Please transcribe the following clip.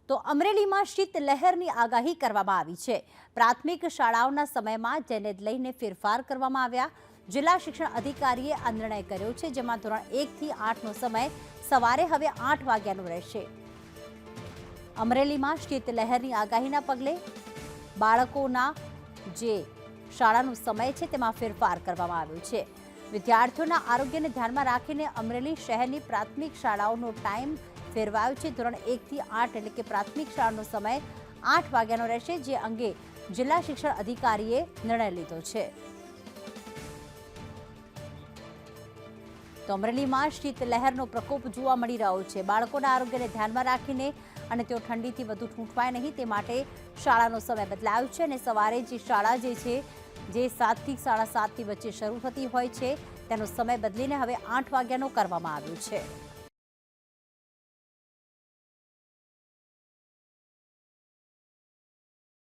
તો અમરેલીમાં શીત લહેરની આગાહી કરવામાં આવી છે। પ્રાથમિક શાળાઓના સમયમાં જેને લઈને ફેરફાર કરવામાં આવ્યા। જિલ્લા શિક્ષણ અધિકારીએ આ નિર્ણય કર્યો છે, જેમાં ધોરણ 1 થી 8નો સમય સવારે હવે 8 વાગ્યાનો રહેશે। અમરેલીમાં શીત લહેરની આગાહીના પગલે બાળકોના જે શાળાનો સમય છે તેમાં ફેરફાર કરવામાં આવ્યો છે। વિદ્યાર્થીઓના આરોગ્યને ધ્યાનમાં રાખીને અમરેલી શહેરની પ્રાથમિક શાળાઓનો ટાઈમ ફેરવાયો છે। ધોરણ 1 થી 8 એટલે કે પ્રાથમિક શાળાનો સમય 8 વાગ્યાનો રહેશે, જે અંગે જિલ્લા શિક્ષણ અધિકારીએ નિર્ણય લીધો છે। તો અમરેલીમાં શીત લહેરનો પ્રકોપ જોવા મળી રહ્યો છે। બાળકોના આરોગ્યને ધ્યાનમાં રાખીને અને તેઓ ઠંડીથી વધુ ઠૂંઠવાય નહીં તે માટે શાળાનો સમય બદલાયો છે અને સવારે જે શાળા જે છે જે 7 થી 7:30 વચ્ચે શરૂ થતી હોય છે તેનો સમય બદલીને હવે 8 વાગ્યાનો કરવામાં આવ્યો છે।